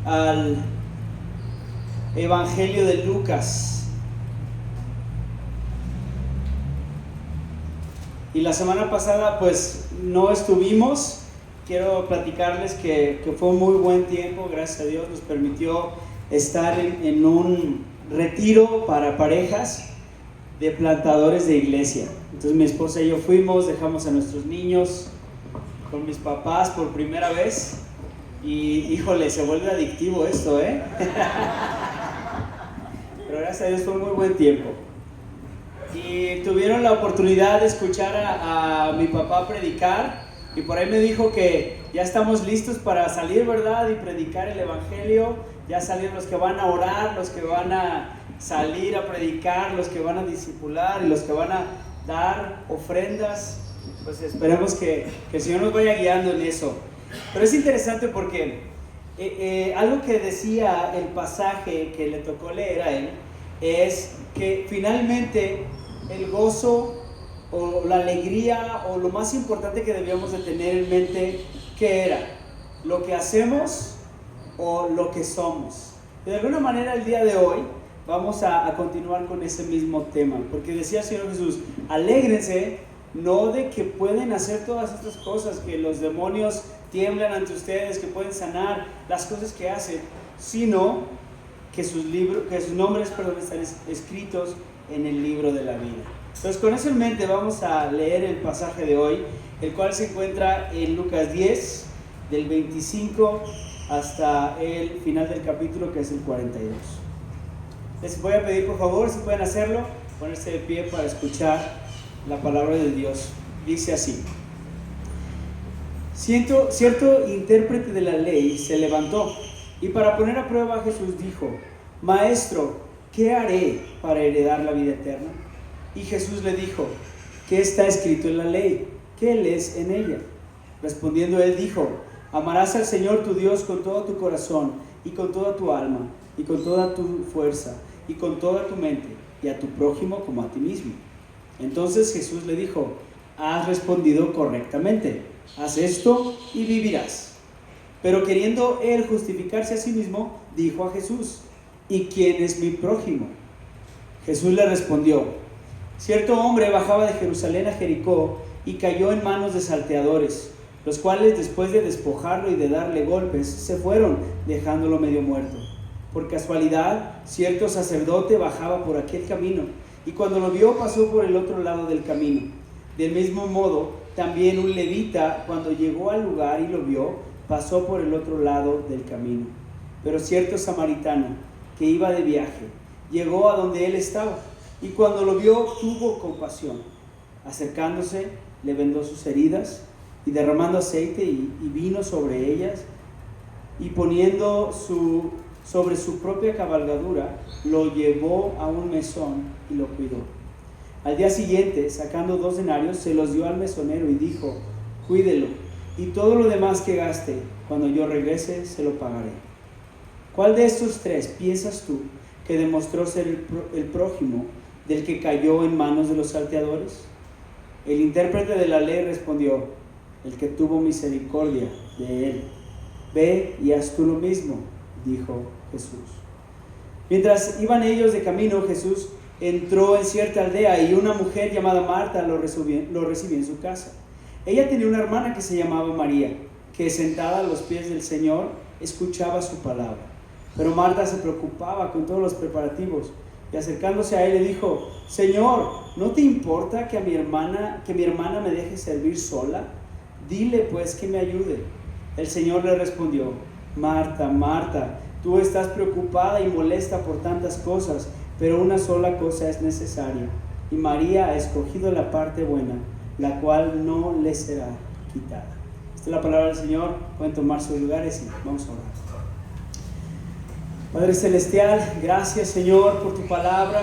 Al Evangelio de Lucas. Y la semana pasada pues no estuvimos. Quiero platicarles que fue un muy buen tiempo. Gracias a Dios nos permitió estar en un retiro para parejas de plantadores de iglesia. Entonces mi esposa y yo fuimos, dejamos a nuestros niños con mis papás por primera vez. Y híjole, se vuelve adictivo esto, ¿eh? Pero gracias a Dios fue un muy buen tiempo. Y tuvieron la oportunidad de escuchar a mi papá predicar. Y por ahí me dijo que ya estamos listos para salir, ¿verdad? Y predicar el Evangelio. Ya salieron los que van a orar, los que van a salir a predicar, los que van a discipular y los que van a dar ofrendas. Pues esperemos que el Señor nos vaya guiando en eso. Pero es interesante porque algo que decía el pasaje que le tocó leer a él es que finalmente el gozo o la alegría o lo más importante que debíamos de tener en mente, ¿qué era? ¿Lo que hacemos o lo que somos? Y de alguna manera el día de hoy vamos a continuar con ese mismo tema, porque decía el Señor Jesús, alégrense, no de que pueden hacer todas estas cosas, que los demonios tiemblan ante ustedes, que pueden sanar las cosas que hacen, sino que sus nombres están escritos en el libro de la vida. Entonces con eso en mente vamos a leer el pasaje de hoy, el cual se encuentra en Lucas 10, del 25 hasta el final del capítulo, que es el 42. Les voy a pedir por favor, si pueden hacerlo, ponerse de pie para escuchar la palabra de Dios. Dice así: cierto intérprete de la ley se levantó y para poner a prueba a Jesús dijo: Maestro, ¿qué haré para heredar la vida eterna? Y Jesús le dijo: ¿qué está escrito en la ley? ¿Qué lees en ella? Respondiendo él dijo: amarás al Señor tu Dios con todo tu corazón y con toda tu alma y con toda tu fuerza y con toda tu mente, y a tu prójimo como a ti mismo. Entonces Jesús le dijo: has respondido correctamente, haz esto y vivirás. Pero queriendo él justificarse a sí mismo, dijo a Jesús: ¿y quién es mi prójimo? Jesús le respondió: cierto hombre bajaba de Jerusalén a Jericó y cayó en manos de salteadores, los cuales después de despojarlo y de darle golpes, se fueron, dejándolo medio muerto. Por casualidad, cierto sacerdote bajaba por aquel camino, y cuando lo vio pasó por el otro lado del camino. Del mismo modo, también un levita, cuando llegó al lugar y lo vio, pasó por el otro lado del camino. Pero cierto samaritano, que iba de viaje, llegó a donde él estaba, y cuando lo vio tuvo compasión. Acercándose, le vendó sus heridas, y derramando aceite y vino sobre ellas, y poniendo sobre su propia cabalgadura, lo llevó a un mesón y lo cuidó. Al día siguiente, sacando 2 denarios, se los dio al mesonero y dijo: cuídelo, y todo lo demás que gaste, cuando yo regrese, se lo pagaré. ¿Cuál de estos 3 piensas tú que demostró ser el prójimo del que cayó en manos de los salteadores? El intérprete de la ley respondió: el que tuvo misericordia de él. Ve y haz tú lo mismo, dijo Jesús. Mientras iban ellos de camino, Jesús entró en cierta aldea y una mujer llamada Marta lo recibió en su casa. Ella tenía una hermana que se llamaba María, que sentada a los pies del Señor escuchaba su palabra. Pero Marta se preocupaba con todos los preparativos y acercándose a él le dijo: Señor, ¿no te importa que mi hermana me deje servir sola? Dile pues que me ayude. El Señor le respondió: Marta, Marta, tú estás preocupada y molesta por tantas cosas, pero una sola cosa es necesaria, y María ha escogido la parte buena, la cual no le será quitada. Esta es la palabra del Señor. Pueden tomar sus lugares y vamos a orar. Padre Celestial, gracias Señor por tu palabra,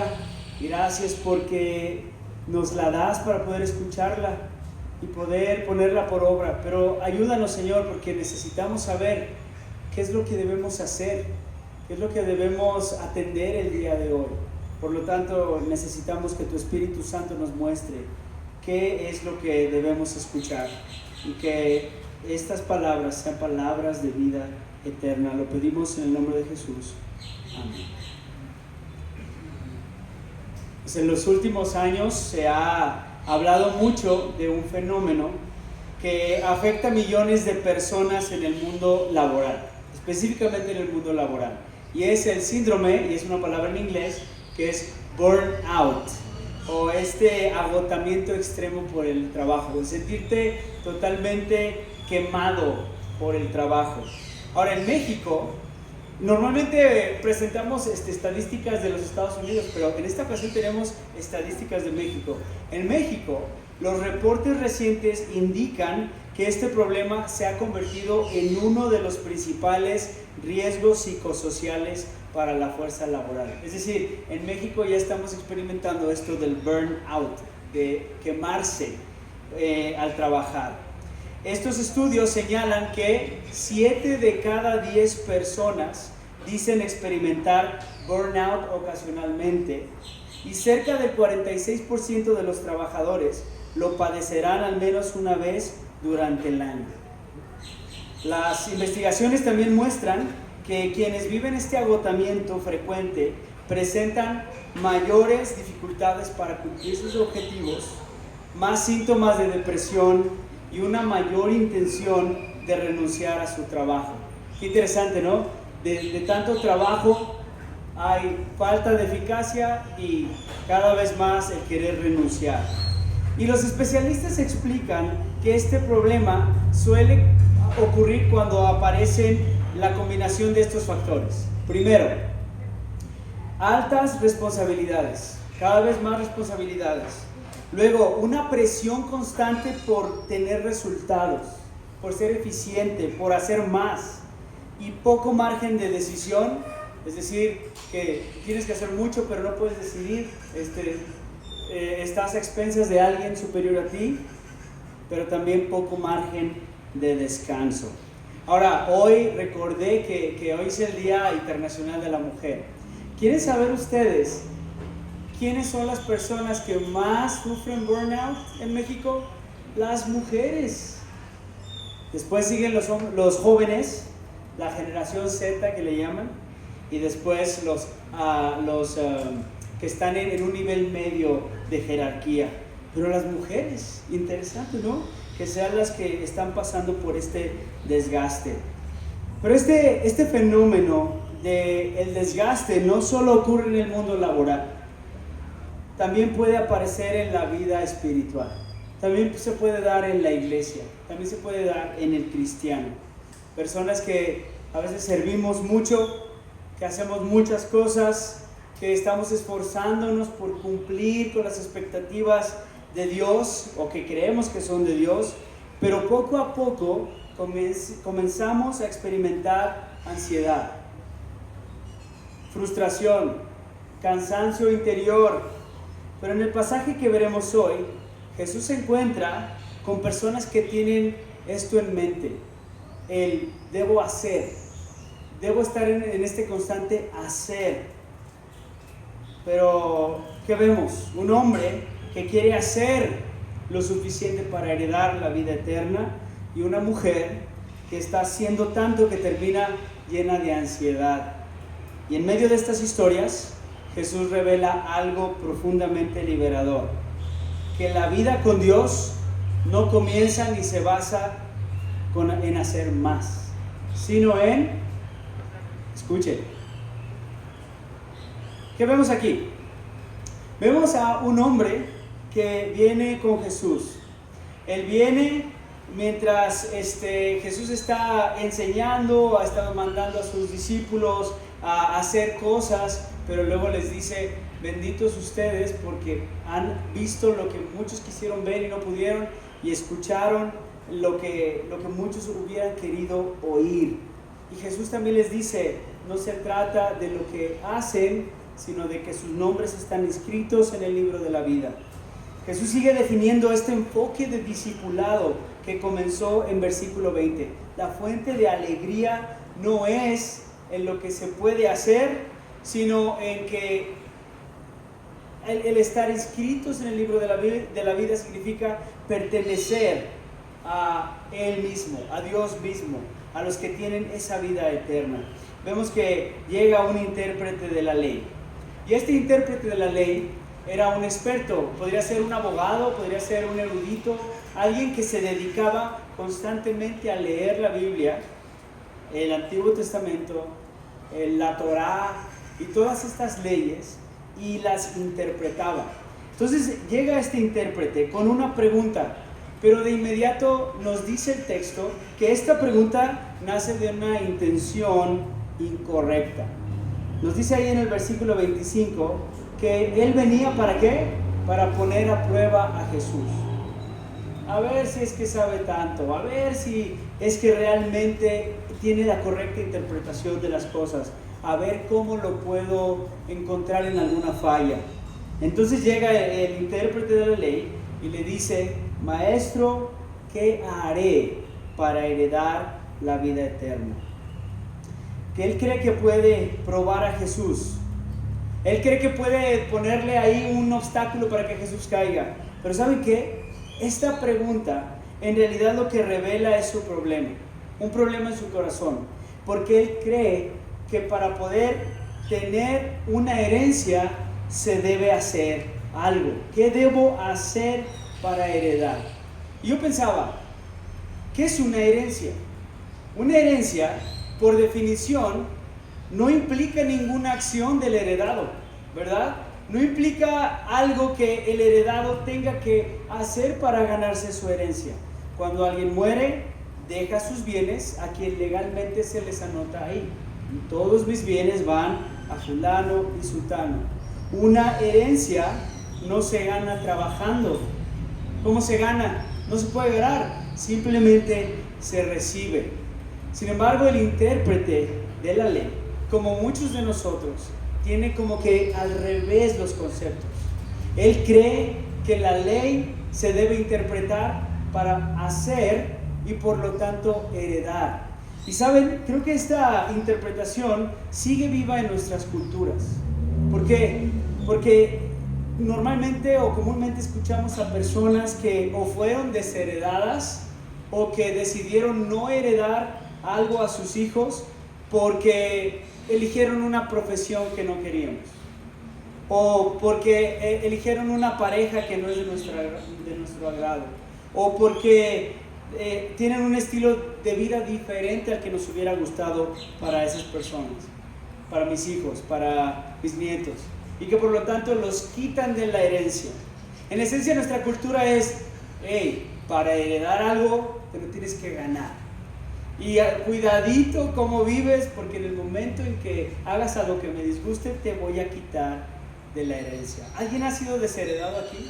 gracias porque nos la das para poder escucharla y poder ponerla por obra, pero ayúdanos Señor, porque necesitamos saber qué es lo que debemos hacer, qué es lo que debemos atender el día de hoy. Por lo tanto, necesitamos que tu Espíritu Santo nos muestre qué es lo que debemos escuchar y que estas palabras sean palabras de vida eterna. Lo pedimos en el nombre de Jesús. Amén. Pues en los últimos años se ha hablado mucho de un fenómeno que afecta a millones de personas en el mundo laboral, específicamente en el mundo laboral, y es el síndrome, y es una palabra en inglés, que es burnout, o este agotamiento extremo por el trabajo, el sentirte totalmente quemado por el trabajo. Ahora, en México, normalmente presentamos estadísticas de los Estados Unidos, pero en esta ocasión tenemos estadísticas de México. En México, los reportes recientes indican que este problema se ha convertido en uno de los principales riesgos psicosociales para la fuerza laboral. Es decir, en México ya estamos experimentando esto del burnout, de quemarse al trabajar. Estos estudios señalan que 7 de cada 10 personas dicen experimentar burnout ocasionalmente, y cerca del 46% de los trabajadores lo padecerán al menos una vez durante el año. Las investigaciones también muestran que quienes viven este agotamiento frecuente presentan mayores dificultades para cumplir sus objetivos, más síntomas de depresión y una mayor intención de renunciar a su trabajo. Qué interesante, ¿no? De tanto trabajo hay falta de eficacia y cada vez más el querer renunciar. Y los especialistas explican que este problema suele ocurrir cuando aparecen la combinación de estos factores. Primero, altas responsabilidades, cada vez más responsabilidades. Luego, una presión constante por tener resultados, por ser eficiente, por hacer más, y poco margen de decisión, es decir, que tienes que hacer mucho pero no puedes decidir, estás a expensas de alguien superior a ti, pero también poco margen de descanso. Ahora, hoy recordé que hoy es el Día Internacional de la Mujer. ¿Quieren saber ustedes quiénes son las personas que más sufren burnout en México? Las mujeres. Después siguen los jóvenes, la generación Z que le llaman, y después los que están en un nivel medio de jerarquía. Pero las mujeres, interesante, ¿no? Que sean las que están pasando por este desgaste. Pero este fenómeno del desgaste no solo ocurre en el mundo laboral, también puede aparecer en la vida espiritual, también se puede dar en la iglesia, también se puede dar en el cristiano. Personas que a veces servimos mucho, que hacemos muchas cosas, que estamos esforzándonos por cumplir con las expectativas de Dios, o que creemos que son de Dios, pero poco a poco comenzamos a experimentar ansiedad, frustración, cansancio interior. Pero en el pasaje que veremos hoy, Jesús se encuentra con personas que tienen esto en mente: el debo hacer, debo estar en este constante hacer. Pero ¿qué vemos? Un hombre que quiere hacer lo suficiente para heredar la vida eterna, y una mujer que está haciendo tanto que termina llena de ansiedad. Y en medio de estas historias, Jesús revela algo profundamente liberador: que la vida con Dios no comienza ni se basa en hacer más, sino en, escuchen, ¿qué vemos aquí? Vemos a un hombre que viene con Jesús. Él viene mientras Jesús está enseñando, ha estado mandando a sus discípulos a hacer cosas, pero luego les dice: benditos ustedes porque han visto lo que muchos quisieron ver y no pudieron, y escucharon lo que muchos hubieran querido oír. Y Jesús también les dice: no se trata de lo que hacen, sino de que sus nombres están escritos en el libro de la vida. Jesús sigue definiendo este enfoque de discipulado que comenzó en versículo 20. La fuente de alegría no es en lo que se puede hacer, sino en que el estar inscritos en el libro de la vida significa pertenecer a Él mismo, a Dios mismo, a los que tienen esa vida eterna. Vemos que llega un intérprete de la ley. Y este intérprete de la ley era un experto, podría ser un abogado, podría ser un erudito, alguien que se dedicaba constantemente a leer la Biblia, el Antiguo Testamento, la Torá y todas estas leyes, y las interpretaba. Entonces llega este intérprete con una pregunta, pero de inmediato nos dice el texto que esta pregunta nace de una intención incorrecta. Nos dice ahí en el versículo 25 que él venía ¿para qué? Para poner a prueba a Jesús. A ver si es que sabe tanto, a ver si es que realmente tiene la correcta interpretación de las cosas, a ver cómo lo puedo encontrar en alguna falla. Entonces llega el intérprete de la ley y le dice: Maestro, ¿qué haré para heredar la vida eterna? Que él cree que puede probar a Jesús. Él cree que puede ponerle ahí un obstáculo para que Jesús caiga. Pero ¿saben qué? Esta pregunta en realidad lo que revela es su problema. Un problema en su corazón. Porque él cree que para poder tener una herencia se debe hacer algo. ¿Qué debo hacer para heredar? Y yo pensaba, ¿qué es una herencia? Una herencia, por definición, no implica ninguna acción del heredado, ¿verdad? No implica algo que el heredado tenga que hacer para ganarse su herencia. Cuando alguien muere, deja sus bienes a quien legalmente se les anota ahí. Y todos mis bienes van a fulano y sutano. Una herencia no se gana trabajando. ¿Cómo se gana? No se puede ganar, simplemente se recibe. Sin embargo, el intérprete de la ley, como muchos de nosotros, tiene como que al revés los conceptos. Él cree que la ley se debe interpretar para hacer y por lo tanto heredar. Y saben, creo que esta interpretación sigue viva en nuestras culturas. ¿Por qué? Porque normalmente o comúnmente escuchamos a personas que o fueron desheredadas o que decidieron no heredar algo a sus hijos porque eligieron una profesión que no queríamos, o porque eligieron una pareja que no es de nuestro agrado, o porque tienen un estilo de vida diferente al que nos hubiera gustado para esas personas, para mis hijos, para mis nietos, y que por lo tanto los quitan de la herencia. En esencia, nuestra cultura es: hey, para heredar algo te lo tienes que ganar. Y cuidadito cómo vives, porque en el momento en que hagas algo que me disguste, te voy a quitar de la herencia. ¿Alguien ha sido desheredado aquí?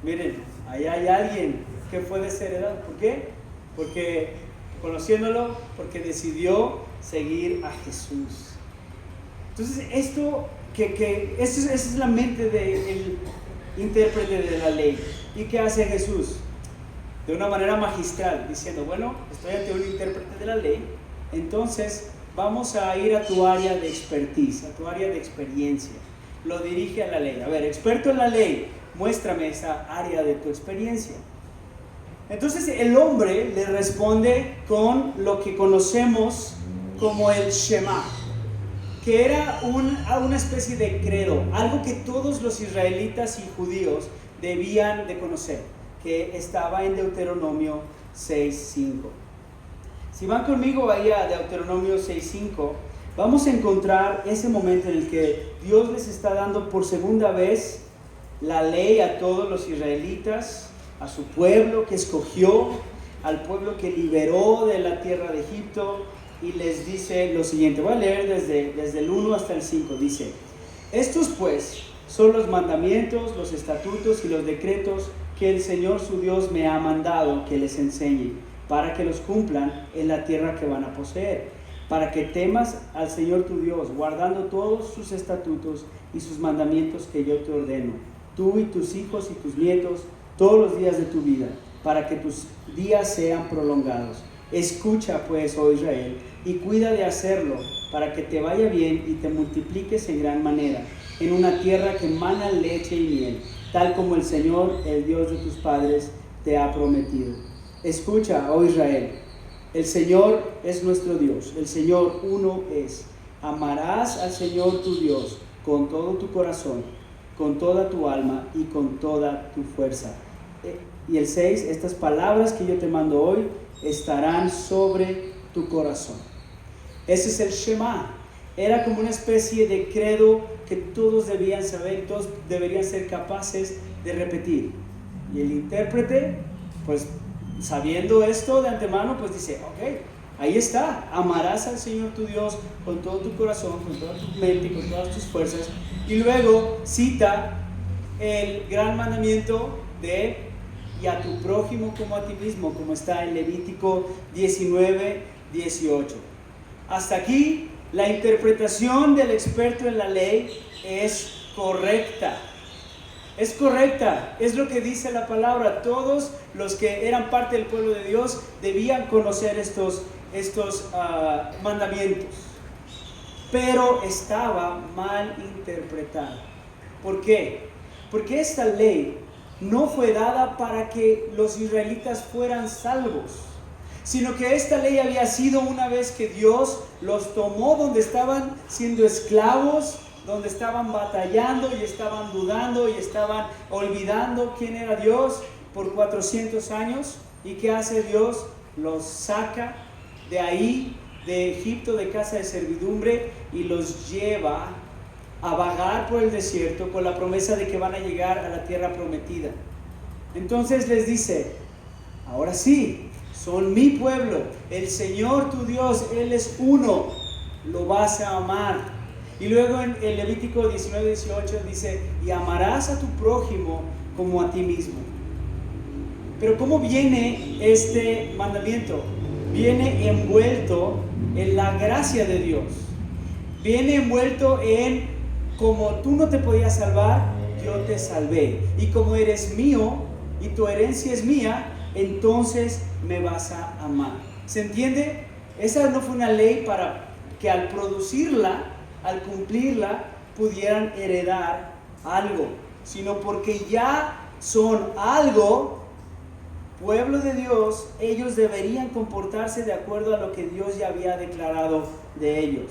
Miren, ahí hay alguien que fue desheredado. ¿Por qué? Porque, conociéndolo, porque decidió seguir a Jesús. Entonces, esa es la mente del intérprete de la ley. ¿Y qué hace Jesús? De una manera magistral, diciendo: bueno, estoy ante un intérprete de la ley, entonces vamos a ir a tu área de expertise, a tu área de experiencia. Lo dirige a la ley. A ver, experto en la ley, muéstrame esa área de tu experiencia. Entonces el hombre le responde con lo que conocemos como el Shema, que era una especie de credo, algo que todos los israelitas y judíos debían de conocer, que estaba en Deuteronomio 6:5. Si van conmigo ahí a Deuteronomio 6:5, vamos a encontrar ese momento en el que Dios les está dando por segunda vez la ley a todos los israelitas, a su pueblo que escogió, al pueblo que liberó de la tierra de Egipto, y les dice lo siguiente. Voy a leer desde el 1 hasta el 5. Dice: estos pues son los mandamientos, los estatutos y los decretos que el Señor su Dios me ha mandado que les enseñe, para que los cumplan en la tierra que van a poseer, para que temas al Señor tu Dios, guardando todos sus estatutos y sus mandamientos que yo te ordeno, tú y tus hijos y tus nietos, todos los días de tu vida, para que tus días sean prolongados. Escucha pues, oh Israel, y cuida de hacerlo, para que te vaya bien y te multipliques en gran manera, en una tierra que mana leche y miel, tal como el Señor, el Dios de tus padres, te ha prometido. Escucha, oh Israel, El Señor es nuestro Dios, el Señor uno es. Amarás al Señor tu Dios con todo tu corazón, con toda tu alma y con toda tu fuerza. Y el 6, estas palabras que yo te mando hoy estarán sobre tu corazón. Ese es el Shema. Era como una especie de credo que todos debían saber, todos deberían ser capaces de repetir. Y el intérprete, pues sabiendo esto de antemano, pues dice, ok, ahí está, amarás al Señor tu Dios con todo tu corazón, con toda tu mente y con todas tus fuerzas. Y luego cita el gran mandamiento de y a tu prójimo como a ti mismo, como está en Levítico 19:18. Hasta aquí la interpretación del experto en la ley es correcta. Es correcta, es lo que dice la palabra. Todos los que eran parte del pueblo de Dios debían conocer estos mandamientos. Pero estaba mal interpretada. ¿Por qué? Porque esta ley no fue dada para que los israelitas fueran salvos, sino que esta ley había sido una vez que Dios los tomó donde estaban siendo esclavos, donde estaban batallando y estaban dudando y estaban olvidando quién era Dios por 400 años. ¿Y qué hace Dios? Los saca de ahí, de Egipto, de casa de servidumbre, y los lleva a vagar por el desierto con la promesa de que van a llegar a la tierra prometida. Entonces les dice, ahora sí, son mi pueblo, el Señor tu Dios, Él es uno, lo vas a amar. Y luego en el Levítico 19:18 dice, y amarás a tu prójimo como a ti mismo. Pero ¿cómo viene este mandamiento? Viene envuelto en la gracia de Dios. Viene envuelto en, como tú no te podías salvar, yo te salvé. Y como eres mío y tu herencia es mía, entonces me vas a amar. ¿Se entiende? Esa no fue una ley para que al producirla, al cumplirla, pudieran heredar algo, sino porque ya son algo, pueblo de Dios, ellos deberían comportarse de acuerdo a lo que Dios ya había declarado de ellos.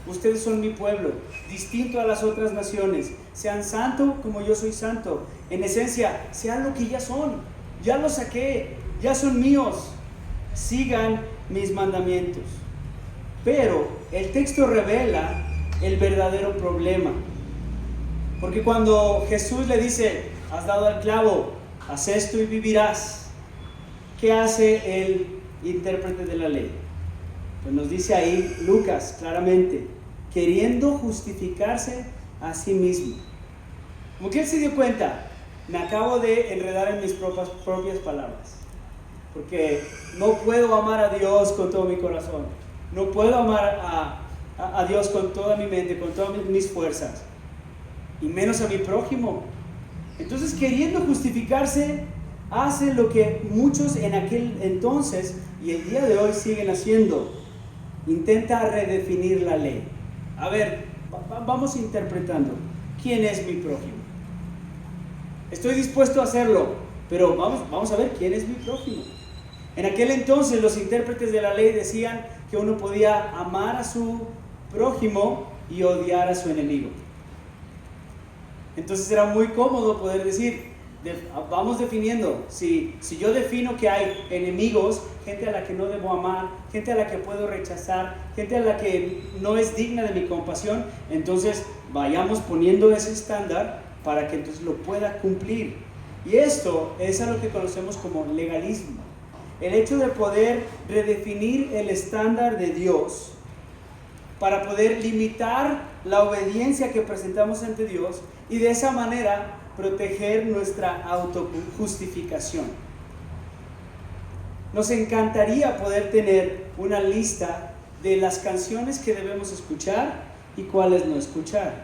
Ustedes son mi pueblo, distinto a las otras naciones. Sean santos como yo soy santo. En esencia, sean lo que ya son. Ya los saqué, ya son míos. Sigan mis mandamientos. Pero el texto revela el verdadero problema. Porque cuando Jesús le dice, has dado al clavo, haz esto y vivirás, ¿qué hace el intérprete de la ley? Pues nos dice ahí Lucas claramente, queriendo justificarse a sí mismo. Como que él se dio cuenta, me acabo de enredar en mis propias palabras, porque no puedo amar a Dios con todo mi corazón, no puedo amar a Dios con toda mi mente, con todas mis fuerzas, y menos a mi prójimo. Entonces, queriendo justificarse, hace lo que muchos en aquel entonces y el día de hoy siguen haciendo: intenta redefinir la ley. A ver, vamos interpretando, ¿quién es mi prójimo? Estoy dispuesto a hacerlo, pero vamos a ver quién es mi prójimo. En aquel entonces los intérpretes de la ley decían que uno podía amar a su prójimo y odiar a su enemigo. Entonces era muy cómodo poder decir, vamos definiendo, si yo defino que hay enemigos, gente a la que no debo amar, gente a la que puedo rechazar, gente a la que no es digna de mi compasión, entonces vayamos poniendo ese estándar para que entonces lo pueda cumplir. Y esto es a lo que conocemos como legalismo. El hecho de poder redefinir el estándar de Dios para poder limitar la obediencia que presentamos ante Dios y de esa manera proteger nuestra autojustificación. Nos encantaría poder tener una lista de las canciones que debemos escuchar y cuáles no escuchar,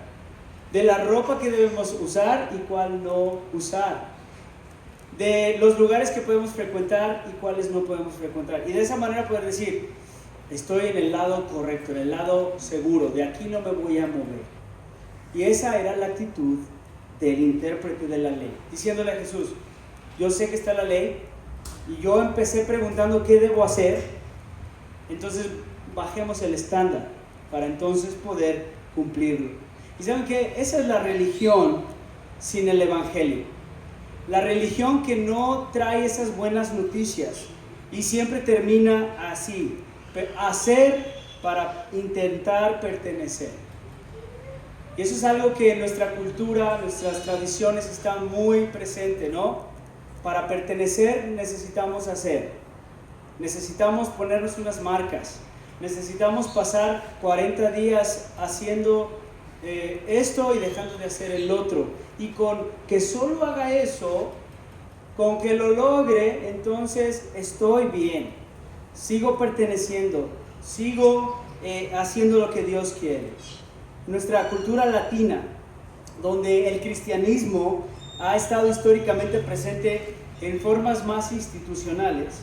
de la ropa que debemos usar y cuál no usar, de los lugares que podemos frecuentar y cuáles no podemos frecuentar, y de esa manera poder decir, estoy en el lado correcto, en el lado seguro, de aquí no me voy a mover. Y esa era la actitud del intérprete de la ley, diciéndole a Jesús, yo sé que está la ley, y yo empecé preguntando qué debo hacer, Entonces bajemos el estándar para entonces poder cumplirlo. Y saben que esa es la religión sin el evangelio. La religión que no trae esas buenas noticias y siempre termina así: hacer para intentar pertenecer. Y eso es algo que en nuestra cultura, nuestras tradiciones están muy presentes, ¿no? Para pertenecer necesitamos hacer, necesitamos ponernos unas marcas, necesitamos pasar 40 días haciendo esto y dejando de hacer el otro. Y con que solo haga eso, con que lo logre, entonces estoy bien, sigo perteneciendo, sigo haciendo lo que Dios quiere. Nuestra cultura latina, donde el cristianismo ha estado históricamente presente en formas más institucionales,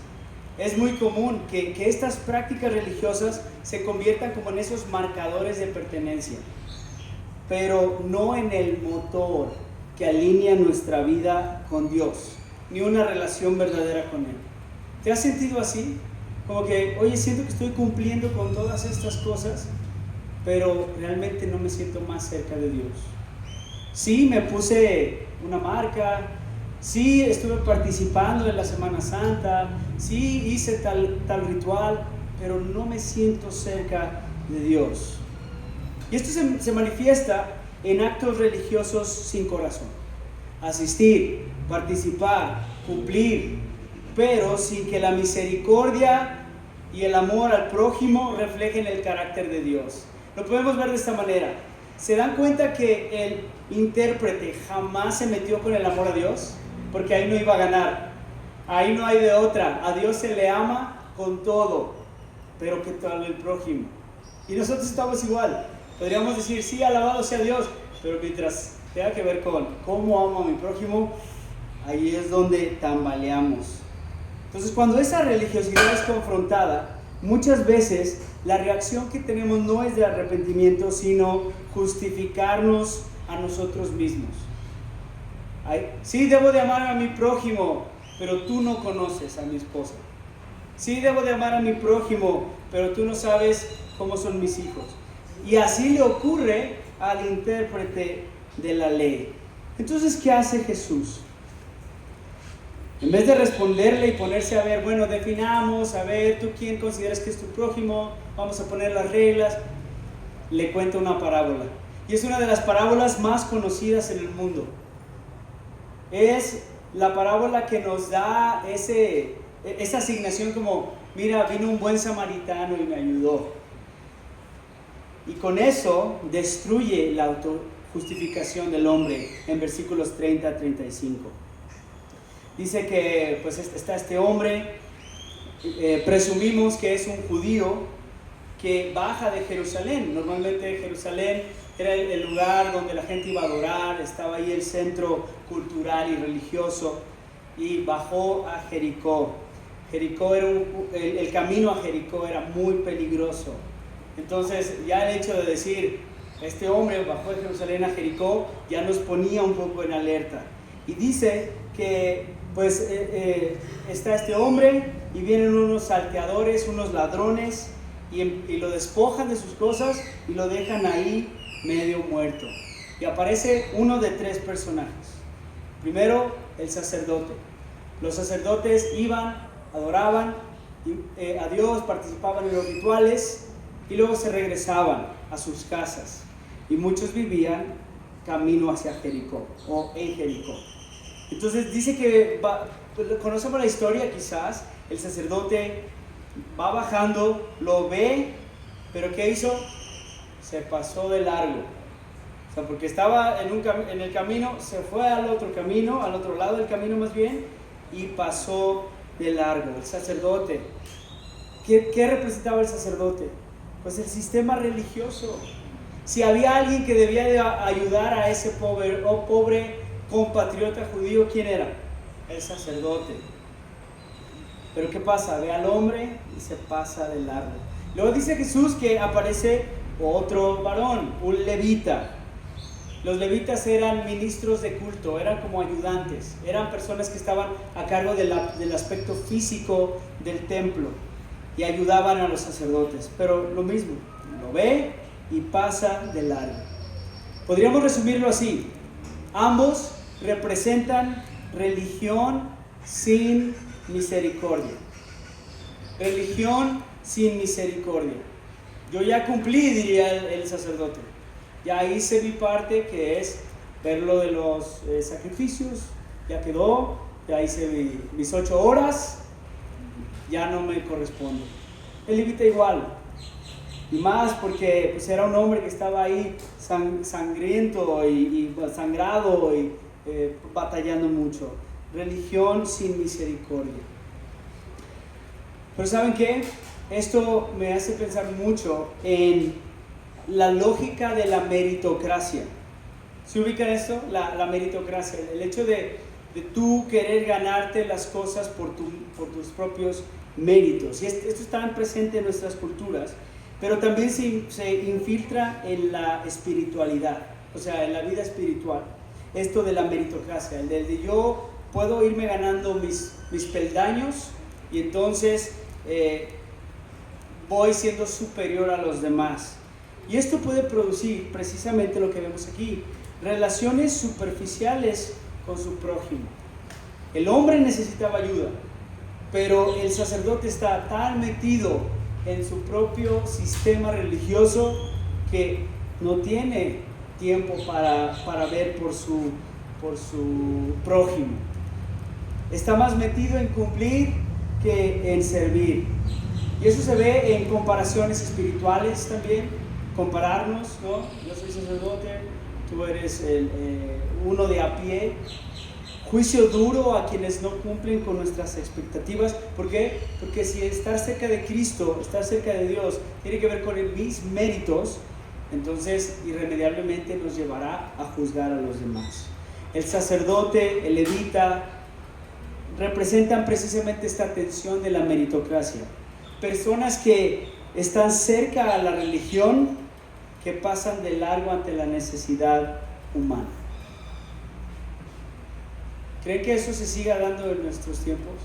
es muy común que estas prácticas religiosas se conviertan como en esos marcadores de pertenencia, pero no en el motor que alinea nuestra vida con Dios, ni una relación verdadera con Él. ¿Te has sentido así? Como que, oye, siento que estoy cumpliendo con todas estas cosas, pero realmente no me siento más cerca de Dios. Sí, me puse una marca, sí, estuve participando en la Semana Santa, sí, hice tal ritual, pero no me siento cerca de Dios. Y esto se manifiesta en actos religiosos sin corazón. Asistir, participar, cumplir, pero sin que la misericordia y el amor al prójimo reflejen el carácter de Dios. Lo podemos ver de esta manera. ¿Se dan cuenta que el intérprete jamás se metió con el amor a Dios? Porque ahí no iba a ganar. Ahí no hay de otra. A Dios se le ama con todo. Pero ¿qué tal el prójimo? Y nosotros estamos igual. Podríamos decir, sí, alabado sea Dios, pero mientras tenga que ver con cómo amo a mi prójimo, ahí es donde tambaleamos. Entonces, cuando esa religiosidad es confrontada, muchas veces la reacción que tenemos no es de arrepentimiento, sino justificarnos a nosotros mismos. Sí, debo de amar a mi prójimo, pero tú no conoces a mi esposa. Sí, debo de amar a mi prójimo, pero tú no sabes cómo son mis hijos. Y así le ocurre al intérprete de la ley. Entonces, ¿qué hace Jesús? En vez de responderle y ponerse a ver, bueno, definamos, a ver, ¿tú quién consideras que es tu prójimo? Vamos a poner las reglas. Le cuenta una parábola. Y es una de las parábolas más conocidas en el mundo. Es la parábola que nos da esa asignación como, mira, vino un buen samaritano y me ayudó. Y con eso destruye la autojustificación del hombre en versículos 30 a 35. Dice que pues está este hombre, presumimos que es un judío que baja de Jerusalén. Normalmente Jerusalén era el lugar donde la gente iba a adorar, estaba ahí el centro cultural y religioso, y bajó a Jericó. Jericó era el camino a Jericó era muy peligroso. Entonces ya el hecho de decir, este hombre bajó de Jerusalén a Jericó, ya nos ponía un poco en alerta. Y dice que pues está este hombre y vienen unos salteadores, unos ladrones, y lo despojan de sus cosas y lo dejan ahí medio muerto. Y aparece uno de tres personajes. Primero, el sacerdote. Los sacerdotes iban, adoraban a Dios, participaban en los rituales y luego se regresaban a sus casas. Y muchos vivían camino hacia Jericó o en Jericó. Entonces dice que conocemos la historia quizás. El sacerdote va bajando, lo ve, pero ¿qué hizo? Se pasó de largo. O sea, porque estaba en el camino, se fue al otro camino, al otro lado del camino más bien, y pasó de largo. El sacerdote. ¿Qué representaba el sacerdote? Pues el sistema religioso. Si había alguien que debía de ayudar a ese pobre compatriota judío, ¿quién era? El sacerdote. Pero ¿qué pasa? Ve al hombre y se pasa de largo. Luego dice Jesús que aparece otro varón, un levita. Los levitas eran ministros de culto, eran como ayudantes, eran personas que estaban a cargo del aspecto físico del templo. y ayudaban a los sacerdotes, pero lo mismo, lo ve y pasa de largo. Podríamos resumirlo así: ambos representan religión sin misericordia. Religión sin misericordia. Yo ya cumplí, diría el sacerdote. Ya hice mi parte, que es ver lo de los sacrificios. Ya quedó, ya hice mis 8 horas, ya no me corresponde. El levita igual. Y más porque pues, era un hombre que estaba ahí sangriento y sangrado y batallando mucho. Religión sin misericordia. Pero ¿saben qué? Esto me hace pensar mucho en la lógica de la meritocracia. ¿Se ubican esto? La meritocracia, el hecho de tú querer ganarte las cosas por tus propios méritos. Y esto está tan presente en nuestras culturas, pero también se infiltra en la espiritualidad, o sea, en la vida espiritual. Esto de la meritocracia, el de yo puedo irme ganando mis peldaños y entonces voy siendo superior a los demás. Y esto puede producir precisamente lo que vemos aquí: relaciones superficiales con su prójimo. El hombre necesitaba ayuda, pero el sacerdote está tan metido en su propio sistema religioso que no tiene tiempo para ver por su prójimo. Está más metido en cumplir que en servir. Y eso se ve en comparaciones espirituales también. Compararnos, ¿no? Yo soy sacerdote, tú eres uno de a pie. Juicio duro a quienes no cumplen con nuestras expectativas. ¿Por qué? Porque si estar cerca de Cristo, estar cerca de Dios, tiene que ver con mis méritos, entonces irremediablemente nos llevará a juzgar a los demás. El sacerdote, el levita, representan precisamente esta tensión de la meritocracia. Personas que están cerca a la religión, que pasan de largo ante la necesidad humana. ¿Creen que eso se siga dando en nuestros tiempos?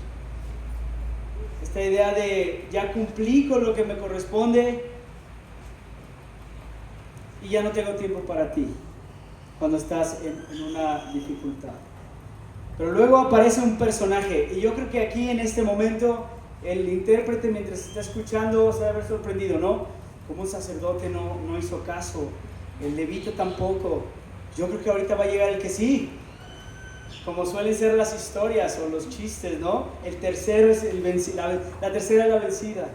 Esta idea de ya cumplí con lo que me corresponde y ya no tengo tiempo para ti cuando estás en una dificultad. Pero luego aparece un personaje, y yo creo que aquí en este momento el intérprete, mientras está escuchando, se va a haber sorprendido, ¿no? Como un sacerdote no hizo caso, el levita tampoco. Yo creo que ahorita va a llegar el que sí, como suelen ser las historias o los chistes, ¿no? El tercero es la tercera es la vencida.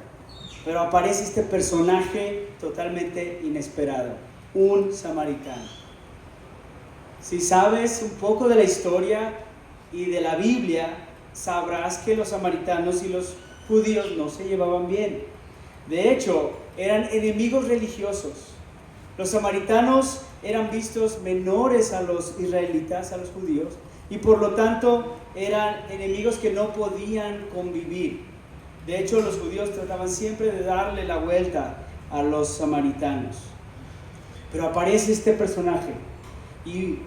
Pero aparece este personaje totalmente inesperado, un samaritano. Si sabes un poco de la historia y de la Biblia, sabrás que los samaritanos y los judíos no se llevaban bien. De hecho, eran enemigos religiosos. Los samaritanos eran vistos menores a los israelitas, a los judíos, y por lo tanto eran enemigos que no podían convivir. De hecho, los judíos trataban siempre de darle la vuelta a los samaritanos. Pero aparece este personaje y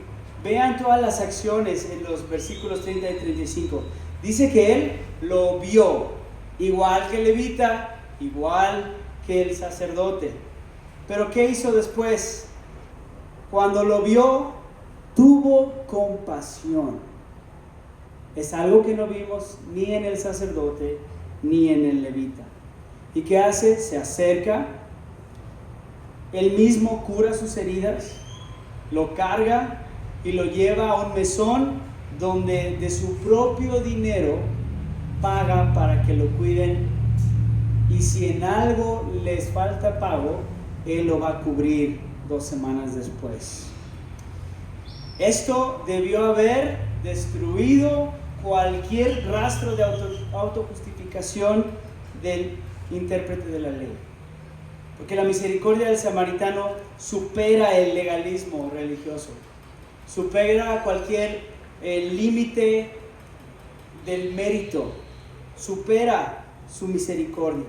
vean todas las acciones en los versículos 30 y 35. Dice que él lo vio, igual que el levita, igual que el sacerdote. Pero ¿qué hizo después? Cuando lo vio, tuvo compasión. Es algo que no vimos ni en el sacerdote ni en el levita. ¿Y qué hace? Se acerca, él mismo cura sus heridas, lo carga y lo lleva a un mesón donde de su propio dinero paga para que lo cuiden, y si en algo les falta pago, él lo va a cubrir 2 semanas después. Esto debió haber destruido cualquier rastro de autojustificación del intérprete de la ley, porque la misericordia del samaritano supera el legalismo religioso, supera cualquier límite del mérito, supera su misericordia.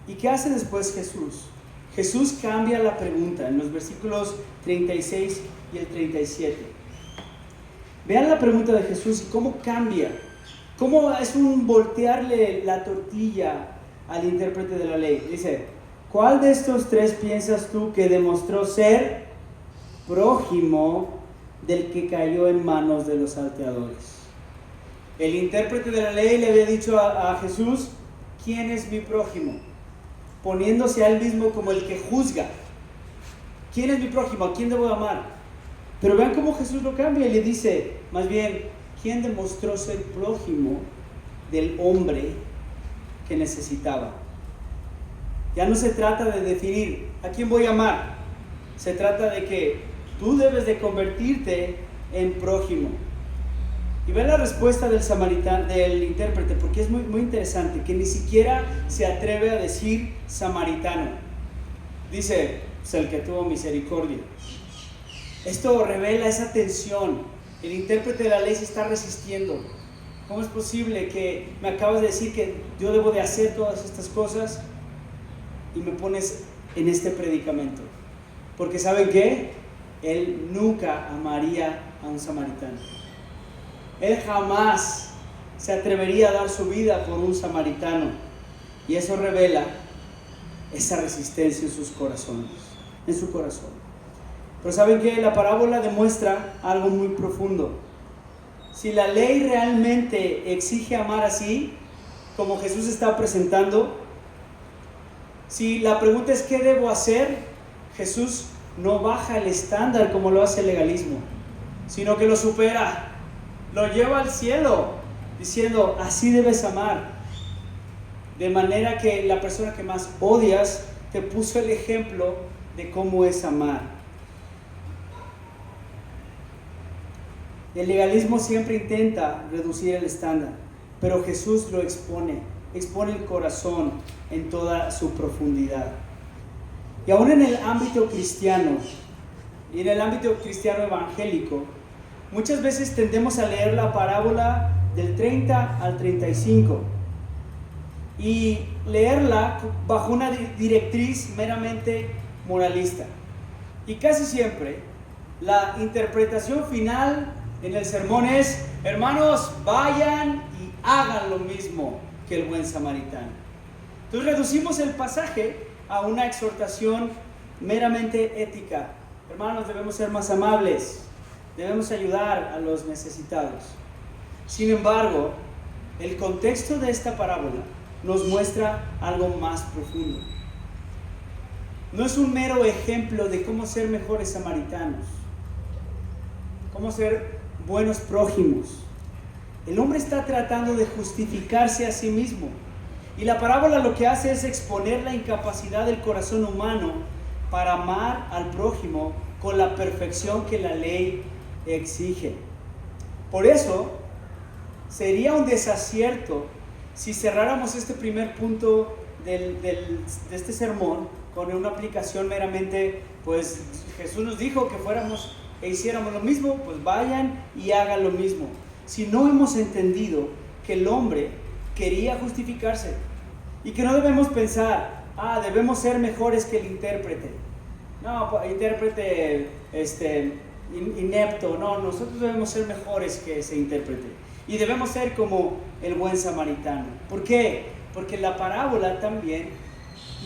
¿Y qué hace después Jesús? Jesús cambia la pregunta en los versículos 36 y el 37. Vean la pregunta de Jesús y cómo cambia, cómo es un voltearle la tortilla al intérprete de la ley. Dice, ¿cuál de estos tres piensas tú que demostró ser prójimo del que cayó en manos de los salteadores? El intérprete de la ley le había dicho a Jesús, ¿quién es mi prójimo? Poniéndose a él mismo como el que juzga. ¿Quién es mi prójimo? ¿A quién debo amar? Pero vean cómo Jesús lo cambia y le dice, más bien, ¿quién demostró ser prójimo del hombre que necesitaba? Ya no se trata de definir a quién voy a amar. Se trata de que tú debes de convertirte en prójimo. Y ven la respuesta del intérprete, porque es muy, muy interesante, que ni siquiera se atreve a decir samaritano. Dice, pues el que tuvo misericordia. Esto revela esa tensión. El intérprete de la ley se está resistiendo. ¿Cómo es posible que me acabas de decir que yo debo de hacer todas estas cosas y me pones en este predicamento? Porque ¿saben qué? Él nunca amaría a un samaritano. Él jamás se atrevería a dar su vida por un samaritano. Y eso revela esa resistencia en sus corazones, en su corazón. Pero ¿saben qué? La parábola demuestra algo muy profundo. Si la ley realmente exige amar así, como Jesús está presentando, si la pregunta es ¿qué debo hacer? Jesús no baja el estándar como lo hace el legalismo, sino que lo supera. Lo lleva al cielo, diciendo, así debes amar. De manera que la persona que más odias te puso el ejemplo de cómo es amar. El legalismo siempre intenta reducir el estándar, pero Jesús lo expone el corazón en toda su profundidad. Y aún en el ámbito cristiano, y en el ámbito cristiano evangélico, muchas veces tendemos a leer la parábola del 30 al 35 y leerla bajo una directriz meramente moralista. Y casi siempre la interpretación final en el sermón es, hermanos, vayan y hagan lo mismo que el buen samaritano. Entonces reducimos el pasaje a una exhortación meramente ética. Hermanos, debemos ser más amables. Debemos ayudar a los necesitados. Sin embargo, el contexto de esta parábola nos muestra algo más profundo. No es un mero ejemplo de cómo ser mejores samaritanos, cómo ser buenos prójimos. El hombre está tratando de justificarse a sí mismo. Y la parábola lo que hace es exponer la incapacidad del corazón humano para amar al prójimo con la perfección que la ley exige. Por eso sería un desacierto si cerráramos este primer punto de este sermón con una aplicación meramente, pues Jesús nos dijo que fuéramos e hiciéramos lo mismo, pues vayan y hagan lo mismo. Si no hemos entendido que el hombre quería justificarse y que no debemos pensar, debemos ser mejores que el intérprete. No, intérprete inepto. No, nosotros debemos ser mejores que ese intérprete. Y debemos ser como el buen samaritano. ¿Por qué? Porque la parábola también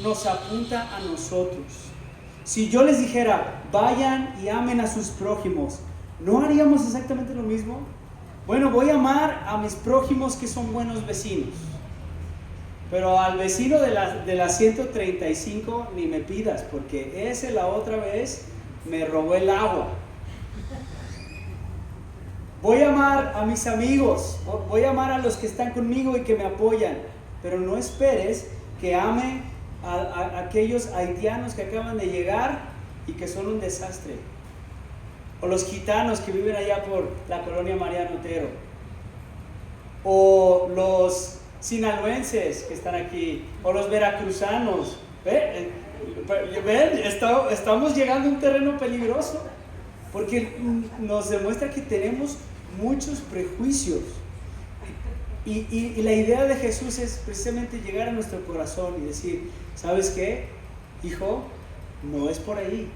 nos apunta a nosotros. Si yo les dijera, vayan y amen a sus prójimos, ¿no haríamos exactamente lo mismo? Bueno, voy a amar a mis prójimos que son buenos vecinos. Pero al vecino de la 135 ni me pidas, porque ese la otra vez me robó el agua. Voy a amar a mis amigos, voy a amar a los que están conmigo y que me apoyan, pero no esperes que ame a aquellos haitianos que acaban de llegar y que son un desastre. O los gitanos que viven allá por la colonia Mariano Otero. O los sinaloenses que están aquí. O los veracruzanos. ¿Ven? Estamos llegando a un terreno peligroso. Porque nos demuestra que tenemos muchos prejuicios. Y la idea de Jesús es precisamente llegar a nuestro corazón y decir, ¿sabes qué? Hijo, no es por ahí.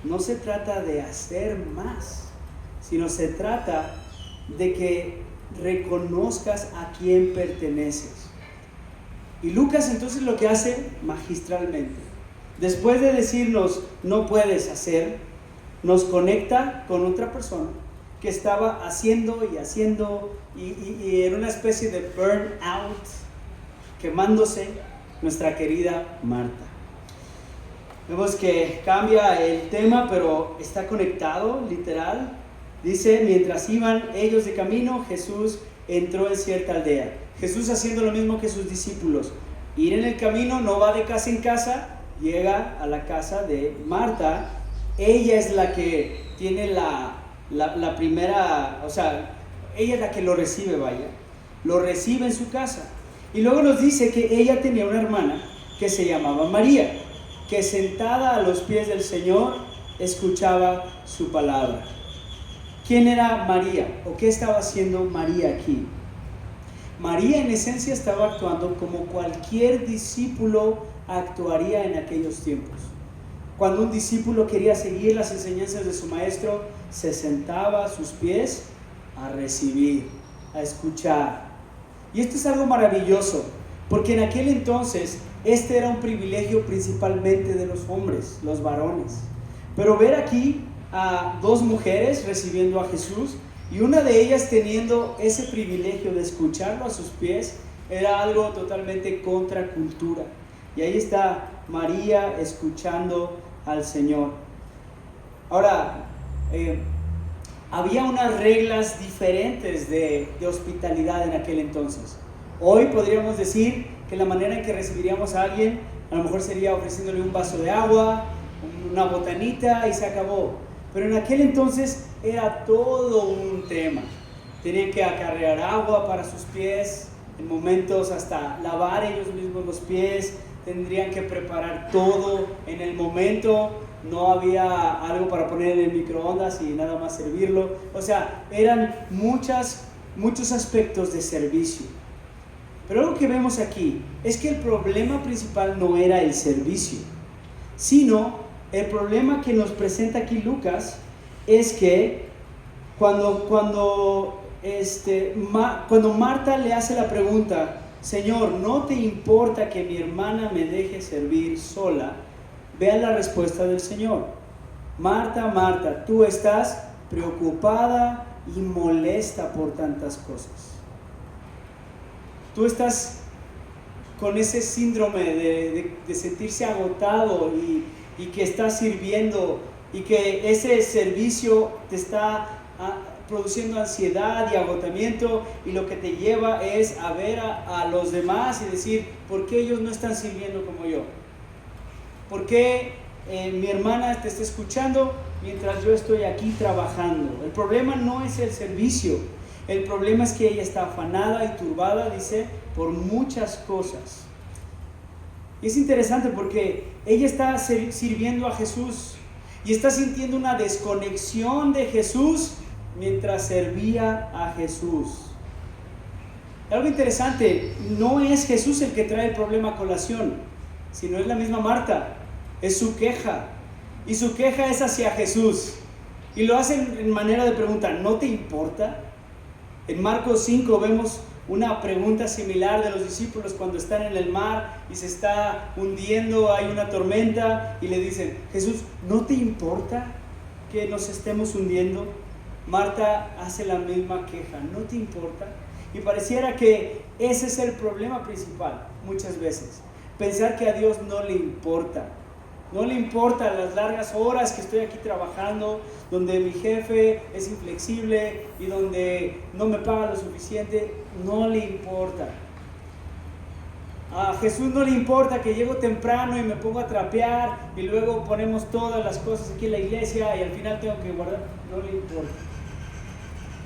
No se trata de hacer más, sino se trata de que reconozcas a quién perteneces. Y Lucas entonces lo que hace magistralmente, después de decirnos no puedes hacer, nos conecta con otra persona que estaba haciendo y en una especie de burnout, quemándose, nuestra querida Marta. Vemos que cambia el tema, pero está conectado, literal. Dice, mientras iban ellos de camino, Jesús entró en cierta aldea. Jesús haciendo lo mismo que sus discípulos. Ir en el camino, no va de casa en casa, llega a la casa de Marta. Ella es la que tiene la primera, o sea, ella es la que lo recibe, lo recibe en su casa. Y luego nos dice que ella tenía una hermana que se llamaba María, que sentada a los pies del Señor escuchaba su palabra. ¿Quién era María? ¿O qué estaba haciendo María aquí? María en esencia estaba actuando como cualquier discípulo actuaría en aquellos tiempos. Cuando un discípulo quería seguir las enseñanzas de su maestro, se sentaba a sus pies a recibir, a escuchar. Y esto es algo maravilloso, porque en aquel entonces este era un privilegio principalmente de los hombres, los varones. Pero ver aquí a dos mujeres recibiendo a Jesús y una de ellas teniendo ese privilegio de escucharlo a sus pies era algo totalmente contracultura. Y ahí está María escuchando al Señor. Ahora, había unas reglas diferentes de hospitalidad en aquel entonces. Hoy podríamos decir que la manera en que recibiríamos a alguien a lo mejor sería ofreciéndole un vaso de agua, una botanita y se acabó. Pero en aquel entonces era todo un tema. Tenían que acarrear agua para sus pies, en momentos hasta lavar ellos mismos los pies, tendrían que preparar todo en el momento, no había algo para poner en el microondas y nada más servirlo. O sea, eran muchos aspectos de servicio. Pero algo que vemos aquí es que el problema principal no era el servicio, sino el problema que nos presenta aquí Lucas es que cuando Marta le hace la pregunta, Señor, ¿no te importa que mi hermana me deje servir sola? Vean la respuesta del Señor. Marta, Marta, tú estás preocupada y molesta por tantas cosas. Tú estás con ese síndrome de sentirse agotado y que estás sirviendo y que ese servicio te está produciendo ansiedad y agotamiento, y lo que te lleva es a ver a los demás y decir, ¿por qué ellos no están sirviendo como yo? ¿Por qué mi hermana te está escuchando mientras yo estoy aquí trabajando? El problema no es el servicio, el problema es que ella está afanada y turbada, dice, por muchas cosas. Y es interesante porque ella está sirviendo a Jesús y está sintiendo una desconexión de Jesús mientras servía a Jesús. Algo interesante, no es Jesús el que trae el problema a colación, sino es la misma Marta, es su queja, y su queja es hacia Jesús, y lo hacen en manera de pregunta, ¿no te importa? En Marcos 5 vemos una pregunta similar de los discípulos cuando están en el mar y se está hundiendo, hay una tormenta, y le dicen, Jesús, ¿no te importa que nos estemos hundiendo? Marta hace la misma queja, ¿no te importa? Y pareciera que ese es el problema principal muchas veces, pensar que a Dios no le importa. No le importa las largas horas que estoy aquí trabajando, donde mi jefe es inflexible y donde no me paga lo suficiente, no le importa. A Jesús no le importa que llego temprano y me pongo a trapear y luego ponemos todas las cosas aquí en la iglesia y al final tengo que guardar, no le importa.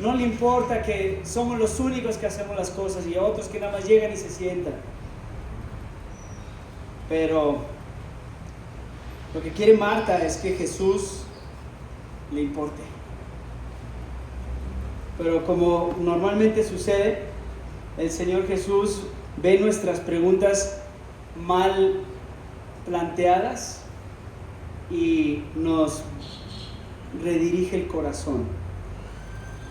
No le importa que somos los únicos que hacemos las cosas y a otros que nada más llegan y se sientan. Pero lo que quiere Marta es que Jesús le importe. Pero como normalmente sucede, el Señor Jesús ve nuestras preguntas mal planteadas y nos redirige el corazón.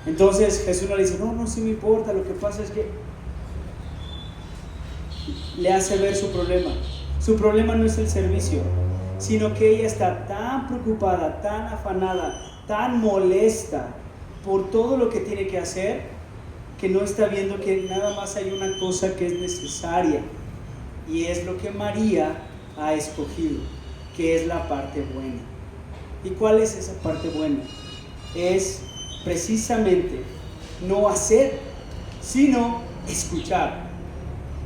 Entonces Jesús no le dice, no, sí me importa, lo que pasa es que... le hace ver su problema. Su problema no es el servicio, sino que ella está tan preocupada, tan afanada, tan molesta por todo lo que tiene que hacer, que no está viendo que nada más hay una cosa que es necesaria, y es lo que María ha escogido, que es la parte buena. ¿Y cuál es esa parte buena? Es precisamente no hacer, sino escuchar.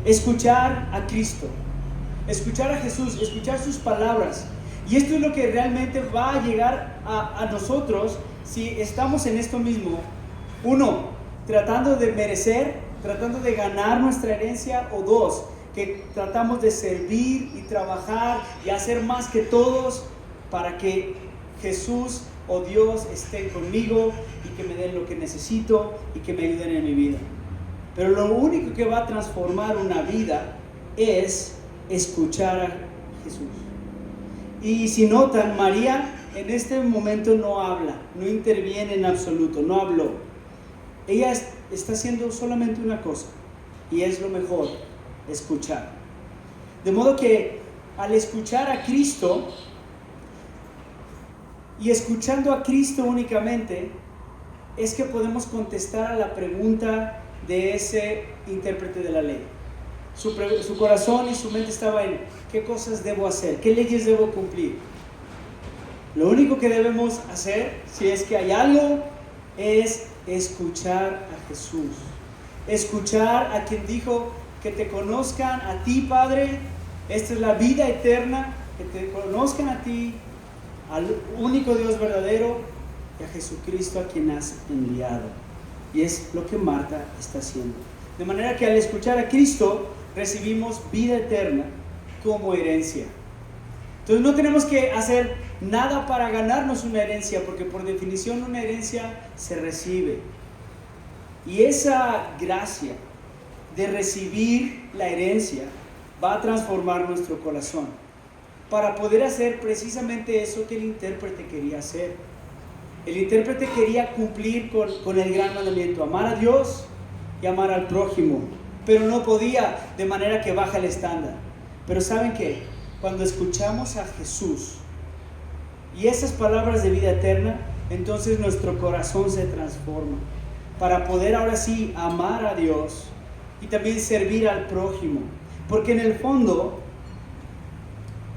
Escuchar a Cristo, escuchar a Jesús, escuchar sus palabras. Y esto es lo que realmente va a llegar a nosotros si estamos en esto mismo. Uno, tratando de merecer, tratando de ganar nuestra herencia. O dos, que tratamos de servir y trabajar y hacer más que todos para que Jesús o Dios estén conmigo y que me den lo que necesito y que me ayuden en mi vida. Pero lo único que va a transformar una vida es escuchar a Jesús. Y si notan, María en este momento no habla, no interviene en absoluto, no habló. Ella está haciendo solamente una cosa, y es lo mejor: escuchar. De modo que al escuchar a Cristo, y escuchando a Cristo únicamente, es que podemos contestar a la pregunta de ese intérprete de la ley. Su corazón y su mente estaba en: ¿qué cosas debo hacer? ¿Qué leyes debo cumplir? Lo único que debemos hacer, si es que hay algo, es escuchar a Jesús. Escuchar a quien dijo: que te conozcan a ti, Padre. Esta es la vida eterna, que te conozcan a ti, al único Dios verdadero, y a Jesucristo a quien has enviado. Y es lo que Marta está haciendo. De manera que al escuchar a Cristo recibimos vida eterna como herencia. Entonces no tenemos que hacer nada para ganarnos una herencia, porque por definición una herencia se recibe. Y esa gracia de recibir la herencia va a transformar nuestro corazón para poder hacer precisamente eso que el intérprete quería hacer. El intérprete quería cumplir con el gran mandamiento: amar a Dios y amar al prójimo, pero no podía, de manera que baja el estándar. Pero ¿saben qué? Cuando escuchamos a Jesús y esas palabras de vida eterna, entonces nuestro corazón se transforma para poder ahora sí amar a Dios y también servir al prójimo. Porque en el fondo,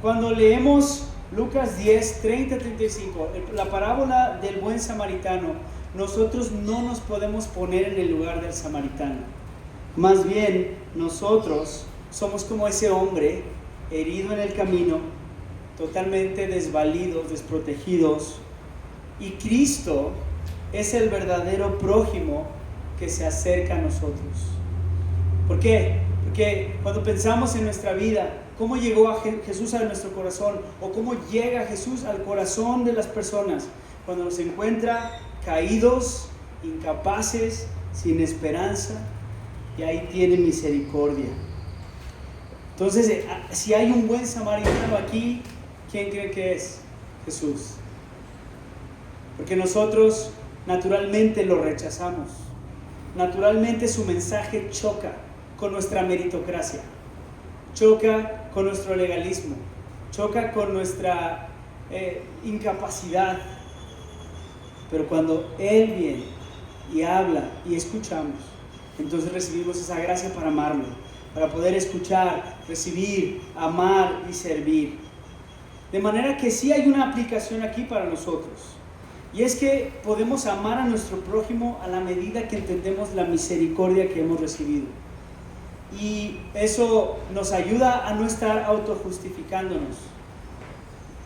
cuando leemos Lucas 10, 30-35, la parábola del buen samaritano, nosotros no nos podemos poner en el lugar del samaritano. Más bien, nosotros somos como ese hombre herido en el camino, totalmente desvalidos, desprotegidos, y Cristo es el verdadero prójimo que se acerca a nosotros. ¿Por qué? Porque cuando pensamos en nuestra vida, cómo llegó a Jesús a nuestro corazón, o cómo llega Jesús al corazón de las personas, cuando nos encuentra caídos, incapaces, sin esperanza, y ahí tiene misericordia. Entonces, si hay un buen samaritano aquí, ¿quién cree que es? Jesús. Porque nosotros naturalmente lo rechazamos. Naturalmente su mensaje choca con nuestra meritocracia, choca con nuestro legalismo, choca con nuestra incapacidad. Pero cuando Él viene y habla y escuchamos, entonces recibimos esa gracia para amarlo, para poder escuchar, recibir, amar y servir. De manera que sí hay una aplicación aquí para nosotros, y es que podemos amar a nuestro prójimo a la medida que entendemos la misericordia que hemos recibido. Y eso nos ayuda a no estar autojustificándonos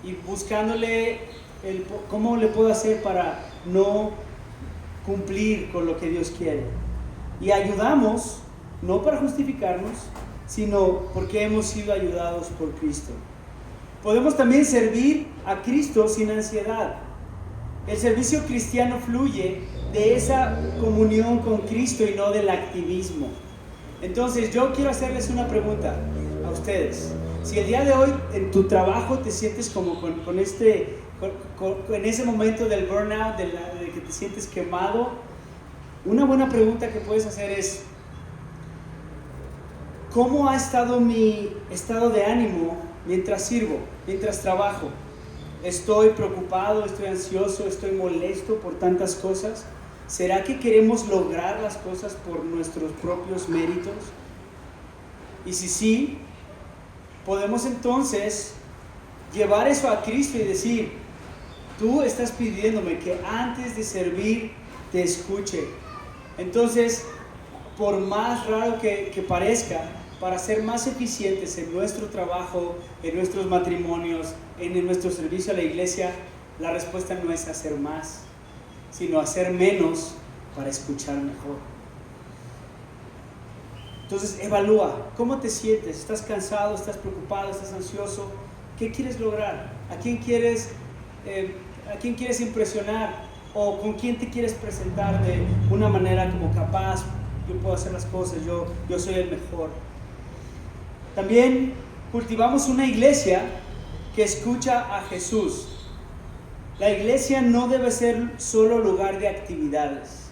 y buscándole cómo le puedo hacer para no cumplir con lo que Dios quiere. Y ayudamos, no para justificarnos, sino porque hemos sido ayudados por Cristo. Podemos también servir a Cristo sin ansiedad. El servicio cristiano fluye de esa comunión con Cristo y no del activismo. Entonces yo quiero hacerles una pregunta a ustedes. Si el día de hoy en tu trabajo te sientes como con ese momento del burnout, de que te sientes quemado, una buena pregunta que puedes hacer es: ¿cómo ha estado mi estado de ánimo mientras sirvo, mientras trabajo? ¿Estoy preocupado, estoy ansioso, estoy molesto por tantas cosas? ¿Será que queremos lograr las cosas por nuestros propios méritos? Y si sí, podemos entonces llevar eso a Cristo y decir: tú estás pidiéndome que antes de servir te escuche. Entonces, por más raro que parezca, para ser más eficientes en nuestro trabajo, en nuestros matrimonios, en nuestro servicio a la iglesia, la respuesta no es hacer más, sino hacer menos para escuchar mejor. Entonces, evalúa cómo te sientes. ¿Estás cansado? ¿Estás preocupado? ¿Estás ansioso? ¿Qué quieres lograr? ¿A quién quieres impresionar? ¿O con quién te quieres presentar de una manera como capaz? Yo puedo hacer las cosas, yo soy el mejor. También cultivamos una iglesia que escucha a Jesús. La iglesia no debe ser solo lugar de actividades.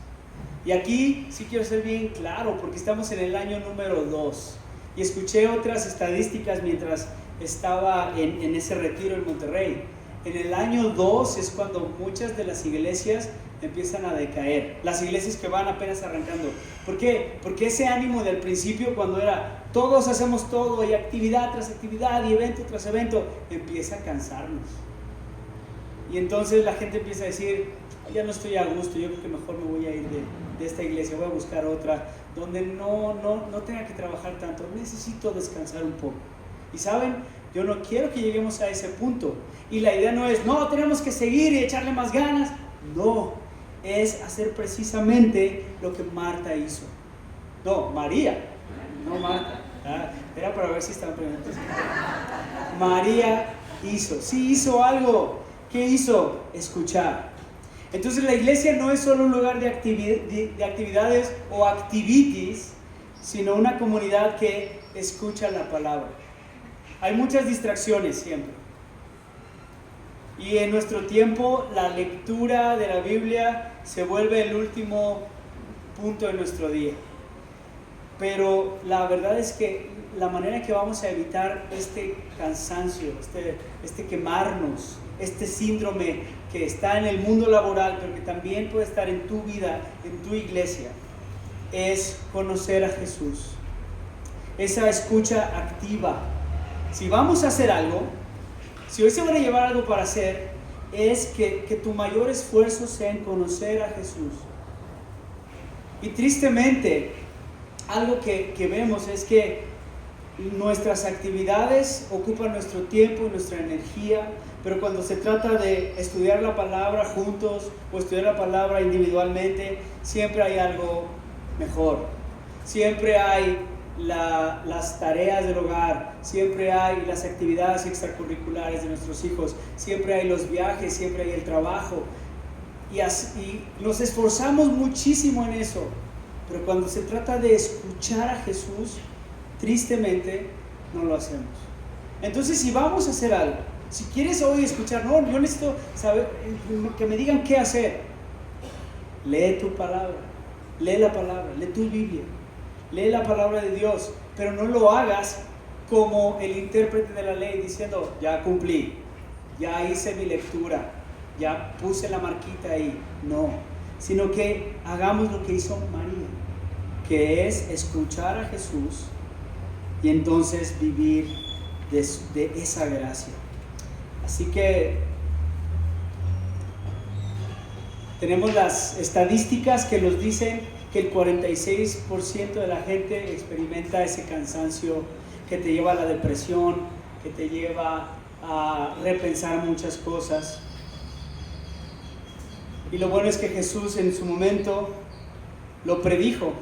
Y aquí sí quiero ser bien claro, porque estamos en el año número 2. Y escuché otras estadísticas mientras estaba en ese retiro en Monterrey. En el año 2 es cuando muchas de las iglesias empiezan a decaer. Las iglesias que van apenas arrancando. ¿Por qué? Porque ese ánimo del principio, cuando era todos hacemos todo y actividad tras actividad y evento tras evento, empieza a cansarnos. Y entonces la gente empieza a decir: ya no estoy a gusto, yo creo que mejor me voy a ir de esta iglesia, voy a buscar otra donde no tenga que trabajar tanto, necesito descansar un poco. Y saben, yo no quiero que lleguemos a ese punto. Y la idea no es, no, tenemos que seguir y echarle más ganas. No, es hacer precisamente lo que Marta hizo. No, María, no Marta. Era para ver si estaban preguntando. María hizo, sí hizo algo. ¿Qué hizo? Escuchar. Entonces la iglesia no es solo un lugar de actividades o activities, sino una comunidad que escucha la palabra. Hay muchas distracciones siempre. Y en nuestro tiempo la lectura de la Biblia se vuelve el último punto de nuestro día. Pero la verdad es que la manera que vamos a evitar este cansancio, este quemarnos, este síndrome que está en el mundo laboral, pero que también puede estar en tu vida, en tu iglesia, es conocer a Jesús. Esa escucha activa. Si vamos a hacer algo, si hoy se van a llevar algo para hacer, es que tu mayor esfuerzo sea en conocer a Jesús. Y tristemente, algo que vemos es que nuestras actividades ocupan nuestro tiempo y nuestra energía, pero cuando se trata de estudiar la palabra juntos o estudiar la palabra individualmente, siempre hay algo mejor. Siempre hay las tareas del hogar, siempre hay las actividades extracurriculares de nuestros hijos, siempre hay los viajes, siempre hay el trabajo. Y nos esforzamos muchísimo en eso, pero cuando se trata de escuchar a Jesús, tristemente no lo hacemos. Entonces, si vamos a hacer algo, si quieres hoy escuchar, no, yo necesito saber, que me digan qué hacer. Lee tu palabra, lee la palabra, lee tu Biblia, lee la palabra de Dios, pero no lo hagas como el intérprete de la ley diciendo: ya cumplí, ya hice mi lectura, ya puse la marquita ahí. No, sino que hagamos lo que hizo María, que es escuchar a Jesús y entonces vivir de esa gracia. Así que tenemos las estadísticas que nos dicen que el 46% de la gente experimenta ese cansancio que te lleva a la depresión, que te lleva a repensar muchas cosas. Y lo bueno es que Jesús en su momento lo predijo,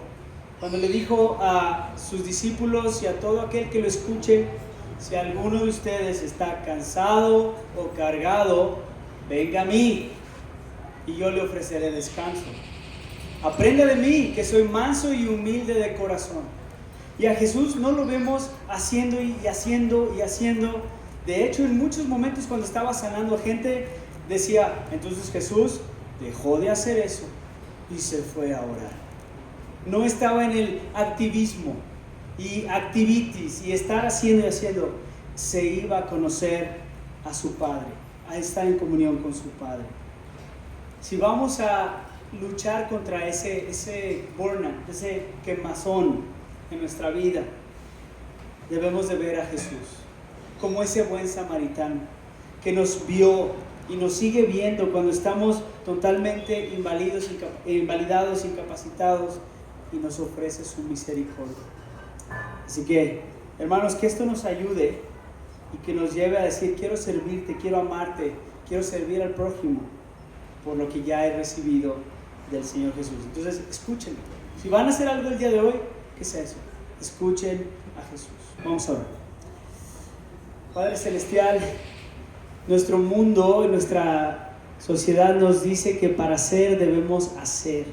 cuando le dijo a sus discípulos y a todo aquel que lo escuche: si alguno de ustedes está cansado o cargado, venga a mí y yo le ofreceré descanso. Aprenda de mí, que soy manso y humilde de corazón. Y a Jesús no lo vemos haciendo y haciendo y haciendo. De hecho, en muchos momentos cuando estaba sanando a gente, decía: entonces Jesús dejó de hacer eso y se fue a orar. No estaba en el activismo, y activities y estar haciendo y haciendo, se iba a conocer a su Padre, a estar en comunión con su Padre. Si vamos a luchar contra ese burnout, ese quemazón en nuestra vida, debemos de ver a Jesús como ese buen samaritano que nos vio y nos sigue viendo cuando estamos totalmente invalidados, incapacitados, y nos ofrece su misericordia. Así que, hermanos, que esto nos ayude y que nos lleve a decir: quiero servirte, quiero amarte, quiero servir al prójimo por lo que ya he recibido del Señor Jesús. Entonces, escuchen. Si van a hacer algo el día de hoy, ¿qué es eso? Escuchen a Jesús. Vamos a orar. Padre Celestial, nuestro mundo y nuestra sociedad nos dice que para ser debemos hacer.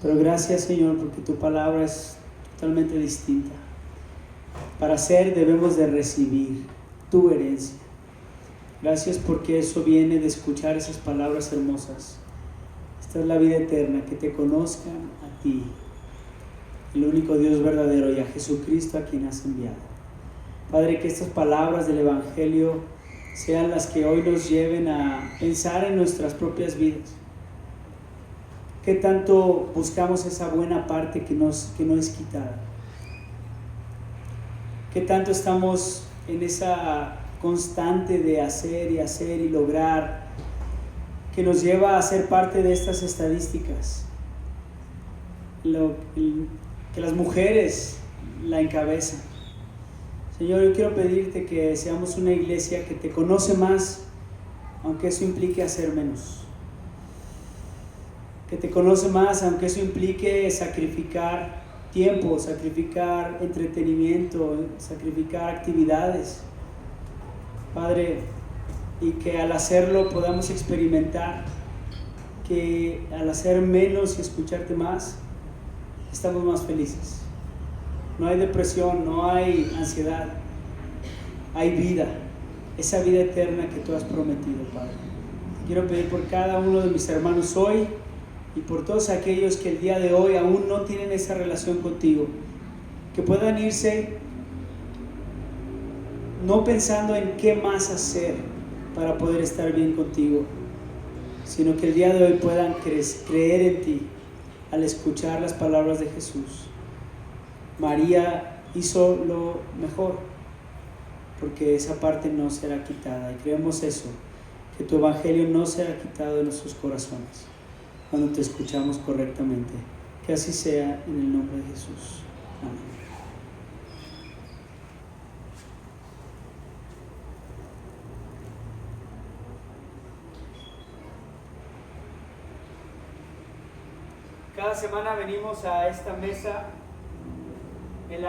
Pero gracias, Señor, porque tu palabra es totalmente distinta. Para ser debemos de recibir tu herencia. Gracias porque eso viene de escuchar esas palabras hermosas. Esta es la vida eterna, que te conozcan a ti, el único Dios verdadero, y a Jesucristo a quien has enviado. Padre, que estas palabras del Evangelio sean las que hoy nos lleven a pensar en nuestras propias vidas. ¿Qué tanto buscamos esa buena parte que no es quitada? ¿Qué tanto estamos en esa constante de hacer y lograr, que nos lleva a ser parte de estas estadísticas? Que las mujeres la encabezan. Señor, yo quiero pedirte que seamos una iglesia que te conoce más, aunque eso implique hacer menos. Que te conoce más, aunque eso implique sacrificar tiempo, sacrificar entretenimiento, sacrificar actividades. Padre, y que al hacerlo podamos experimentar que al hacer menos y escucharte más, estamos más felices. No hay depresión, no hay ansiedad, hay vida, esa vida eterna que tú has prometido, Padre. Te quiero pedir por cada uno de mis hermanos hoy y por todos aquellos que el día de hoy aún no tienen esa relación contigo, que puedan irse no pensando en qué más hacer para poder estar bien contigo, sino que el día de hoy puedan creer en ti al escuchar las palabras de Jesús. María hizo lo mejor, porque esa parte no será quitada, y creemos eso, que tu evangelio no será quitado de nuestros corazones cuando te escuchamos correctamente. Que así sea, en el nombre de Jesús. Amén. Cada semana venimos a esta mesa